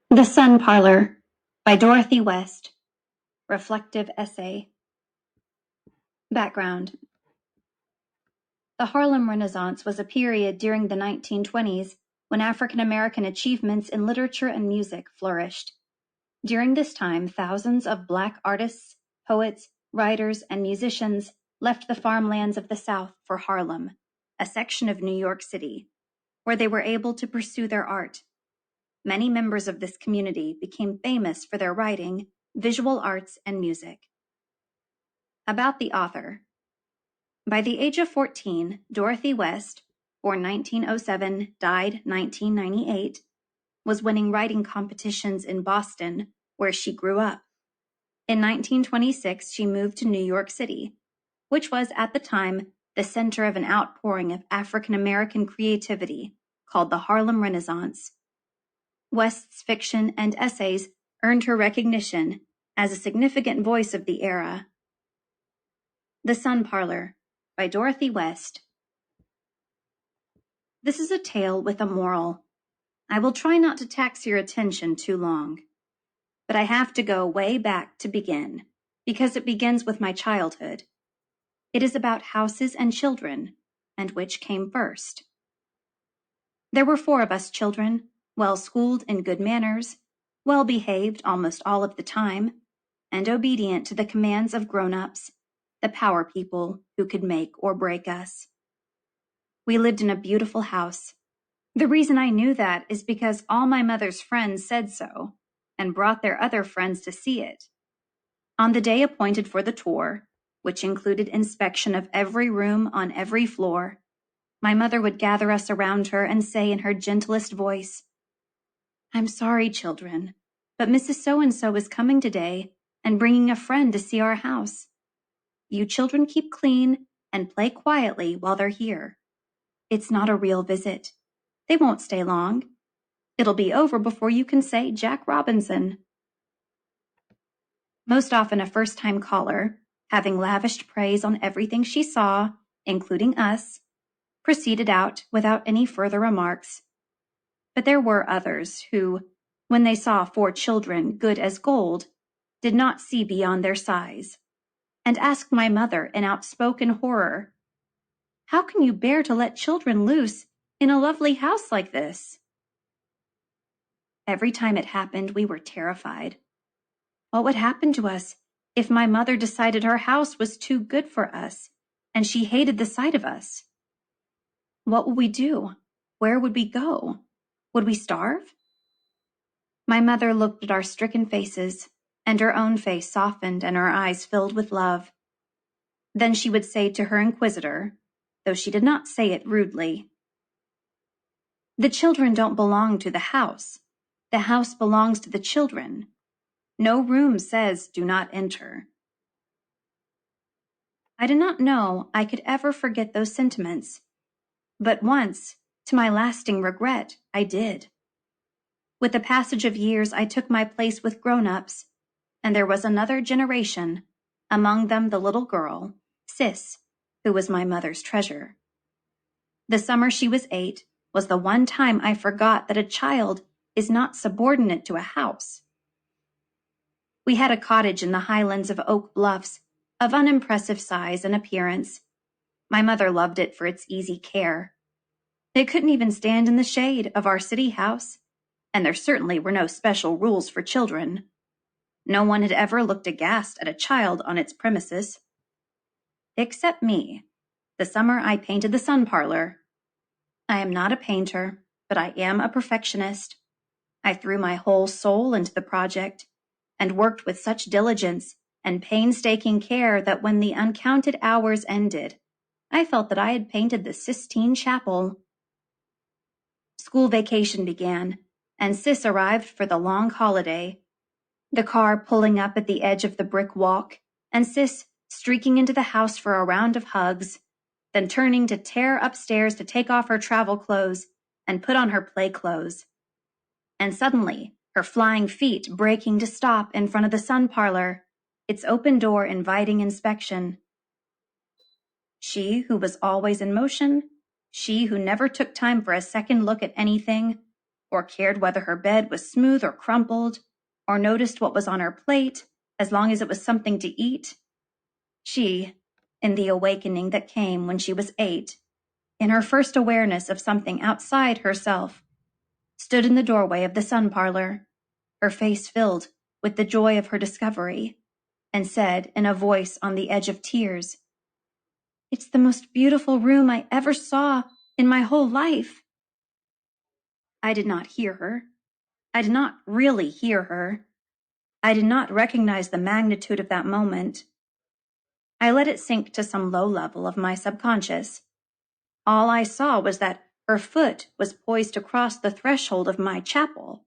The Sun Parlor by Dorothy West. Reflective essay. Background. The Harlem Renaissance was a period during the 1920s when African American achievements in literature and music flourished. During this time, thousands of Black artists, poets, writers, and musicians left the farmlands of the South for Harlem, a section of New York City, where they were able to pursue their art. Many members of this community became famous for their writing, visual arts, and music. About the author. By the age of 14, Dorothy West, born 1907, died 1998, was winning writing competitions in Boston, where she grew up. In 1926, she moved to New York City, which was at the time the center of an outpouring of African American creativity called the Harlem Renaissance. West's fiction and essays earned her recognition as a significant voice of the era. The Sun Parlor by Dorothy West. This is a tale with a moral. I will try not to tax your attention too long, but I have to go way back to begin, because it begins with my childhood. It is about houses and children, and which came first. There were 4 of us children, well-schooled in good manners, well-behaved almost all of the time, and obedient to the commands of grown-ups, the power people who could make or break us. We lived in a beautiful house. The reason I knew that is because all my mother's friends said so, and brought their other friends to see it. On the day appointed for the tour, which included inspection of every room on every floor, my mother would gather us around her and say in her gentlest voice, "I'm sorry, children, but Mrs. So-and-so is coming today and bringing a friend to see our house. You children keep clean and play quietly while they're here. It's not a real visit. They won't stay long. It'll be over before you can say Jack Robinson." Most often a first-time caller, having lavished praise on everything she saw, including us, proceeded out without any further remarks. But there were others who, when they saw 4 children good as gold, did not see beyond their size, and asked my mother in outspoken horror, "How can you bear to let children loose in a lovely house like this?" Every time it happened, we were terrified. What would happen to us if my mother decided our house was too good for us and she hated the sight of us? What would we do? Where would we go? Would we starve? My mother looked at our stricken faces, and her own face softened and her eyes filled with love. Then she would say to her inquisitor, though she did not say it rudely, "The children don't belong to the house. The house belongs to the children. No room says do not enter." I did not know I could ever forget those sentiments, but once, to my lasting regret, I did. With the passage of years, I took my place with grown-ups, and there was another generation, among them the little girl, Sis, who was my mother's treasure. The summer she was 8 was the one time I forgot that a child is not subordinate to a house. We had a cottage in the highlands of Oak Bluffs, of unimpressive size and appearance. My mother loved it for its easy care. It couldn't even stand in the shade of our city house, and there certainly were no special rules for children. No one had ever looked aghast at a child on its premises. Except me, the summer I painted the Sun Parlor. I am not a painter, but I am a perfectionist. I threw my whole soul into the project, and worked with such diligence and painstaking care that when the uncounted hours ended, I felt that I had painted the Sistine Chapel. School vacation began, and Sis arrived for the long holiday. The car pulling up at the edge of the brick walk, and Sis streaking into the house for a round of hugs, then turning to tear upstairs to take off her travel clothes and put on her play clothes. And suddenly, her flying feet breaking to stop in front of the Sun Parlor, its open door inviting inspection. She who was always in motion, she who never took time for a second look at anything, or cared whether her bed was smooth or crumpled, or noticed what was on her plate, as long as it was something to eat. She, in the awakening that came when she was 8, in her first awareness of something outside herself, stood in the doorway of the Sun Parlor, her face filled with the joy of her discovery, and said in a voice on the edge of tears, "It's the most beautiful room I ever saw in my whole life." I did not hear her. I did not really hear her. I did not recognize the magnitude of that moment. I let it sink to some low level of my subconscious. All I saw was that her foot was poised to cross the threshold of my chapel.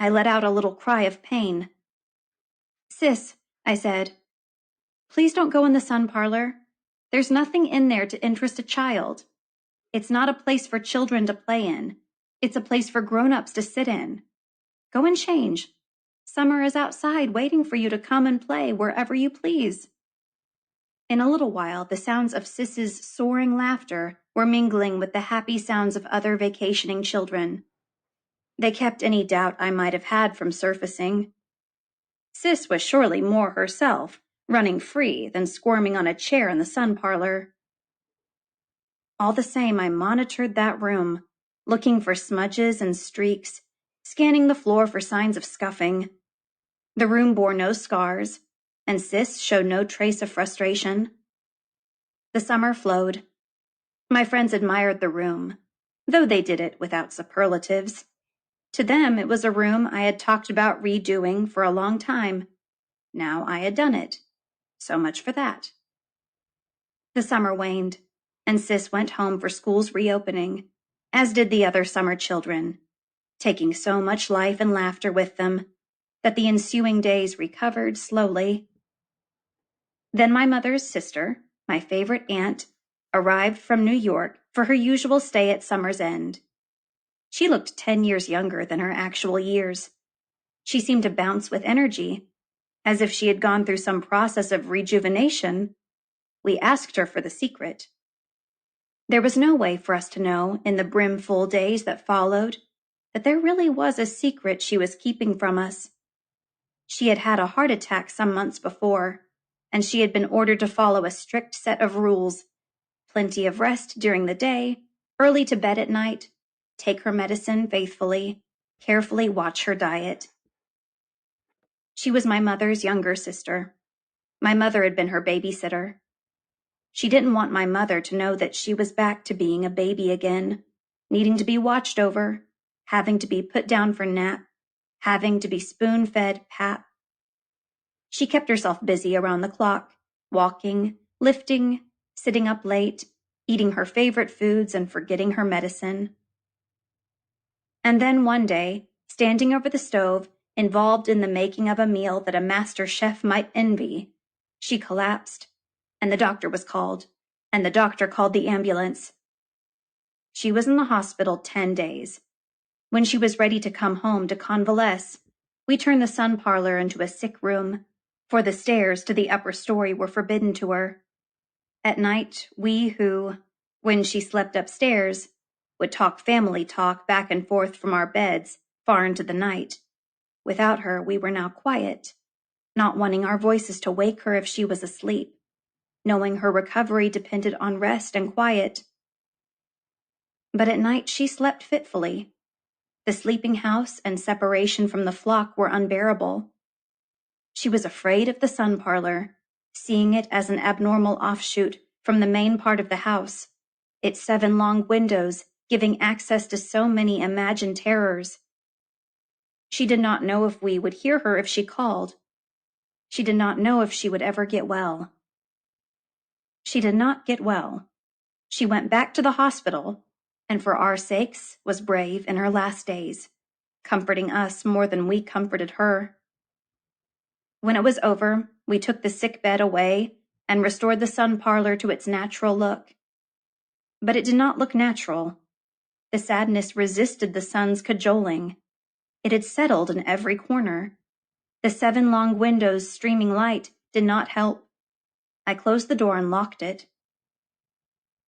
I let out a little cry of pain. "Sis," I said, "please don't go in the Sun Parlor. There's nothing in there to interest a child. It's not a place for children to play in. It's a place for grown-ups to sit in. Go and change. Summer is outside waiting for you to come and play wherever you please." In a little while, the sounds of Sis's soaring laughter were mingling with the happy sounds of other vacationing children. They kept any doubt I might have had from surfacing. Sis was surely more herself, running free than squirming on a chair in the Sun Parlor. All the same, I monitored that room, looking for smudges and streaks, scanning the floor for signs of scuffing. The room bore no scars, and Sis showed no trace of frustration. The summer flowed. My friends admired the room, though they did it without superlatives. To them, it was a room I had talked about redoing for a long time. Now I had done it. So much for that. The summer waned, and Sis went home for school's reopening, as did the other summer children, taking so much life and laughter with them that the ensuing days recovered slowly. Then my mother's sister, my favorite aunt, arrived from New York for her usual stay at summer's end. She looked 10 years younger than her actual years. She seemed to bounce with energy, as if she had gone through some process of rejuvenation. We asked her for the secret. There was no way for us to know in the brimful days that followed that there really was a secret she was keeping from us. She had had a heart attack some months before, and she had been ordered to follow a strict set of rules: plenty of rest during the day, early to bed at night, take her medicine faithfully, carefully watch her diet. She was my mother's younger sister. My mother had been her babysitter. She didn't want my mother to know that she was back to being a baby again, needing to be watched over, having to be put down for nap, having to be spoon-fed pap. She kept herself busy around the clock, walking, lifting, sitting up late, eating her favorite foods and forgetting her medicine. And then one day, standing over the stove, involved in the making of a meal that a master chef might envy, she collapsed, and the doctor was called, and the doctor called the ambulance. She was in the hospital 10 days. When she was ready to come home to convalesce, we turned the Sun Parlor into a sick room, for the stairs to the upper story were forbidden to her. At night, we who, when she slept upstairs, would talk family talk back and forth from our beds far into the night. Without her, we were now quiet, not wanting our voices to wake her if she was asleep, knowing her recovery depended on rest and quiet. But at night she slept fitfully. The sleeping house and separation from the flock were unbearable. She was afraid of the Sun Parlor, seeing it as an abnormal offshoot from the main part of the house, its 7 long windows giving access to so many imagined terrors. She did not know if we would hear her if she called. She did not know if she would ever get well. She did not get well. She went back to the hospital, and for our sakes was brave in her last days, comforting us more than we comforted her. When it was over, we took the sick bed away and restored the Sun Parlor to its natural look. But it did not look natural. The sadness resisted the sun's cajoling. It had settled in every corner. The 7 long windows streaming light did not help. I closed the door and locked it.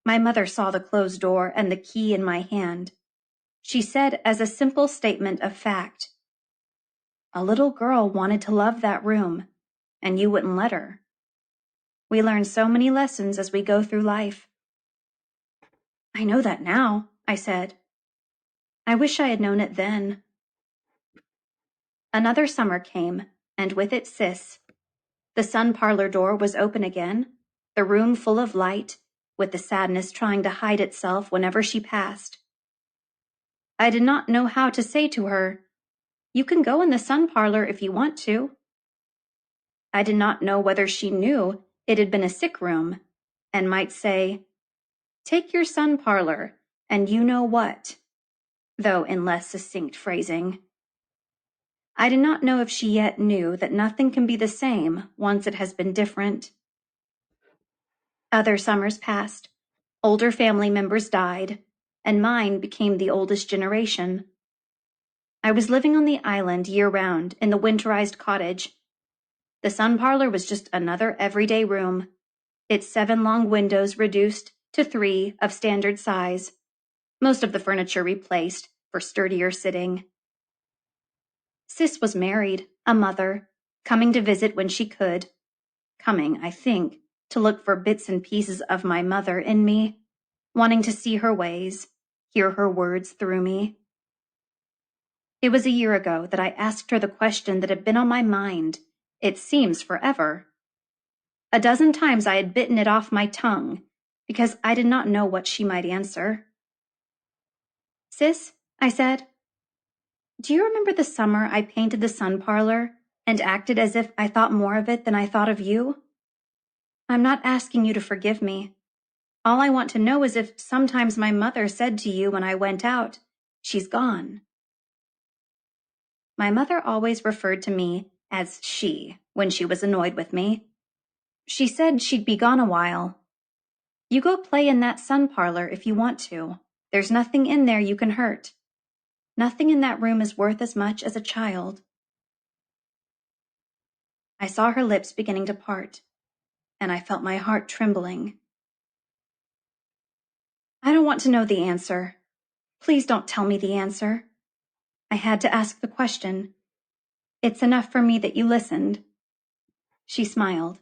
My mother saw the closed door and the key in my hand. She said as a simple statement of fact, "A little girl wanted to love that room, and you wouldn't let her." We learn so many lessons as we go through life. "I know that now," I said. "I wish I had known it then." Another summer came, and with it Sis. The Sun Parlor door was open again, the room full of light, with the sadness trying to hide itself whenever she passed. I did not know how to say to her, "You can go in the Sun Parlor if you want to." I did not know whether she knew it had been a sick room, and might say, "Take your Sun Parlor, and you know what," though in less succinct phrasing. I did not know if she yet knew that nothing can be the same once it has been different. Other summers passed. Older family members died, and mine became the oldest generation. I was living on the island year-round in the winterized cottage. The Sun Parlor was just another everyday room, its 7 long windows reduced to 3 of standard size, most of the furniture replaced for sturdier sitting. Sis was married, a mother, coming to visit when she could, coming, I think, to look for bits and pieces of my mother in me, wanting to see her ways, hear her words through me. It was a year ago that I asked her the question that had been on my mind, it seems forever. A dozen times I had bitten it off my tongue, because I did not know what she might answer. "Sis," I said, "do you remember the summer I painted the Sun Parlor and acted as if I thought more of it than I thought of you? I'm not asking you to forgive me. All I want to know is if sometimes my mother said to you when I went out, 'She's gone.'" My mother always referred to me as she when she was annoyed with me. She said she'd be gone a while. "You go play in that Sun Parlor if you want to. There's nothing in there you can hurt. Nothing in that room is worth as much as a child." I saw her lips beginning to part, and I felt my heart trembling. "I don't want to know the answer. Please don't tell me the answer." I had to ask the question. "It's enough for me that you listened." She smiled.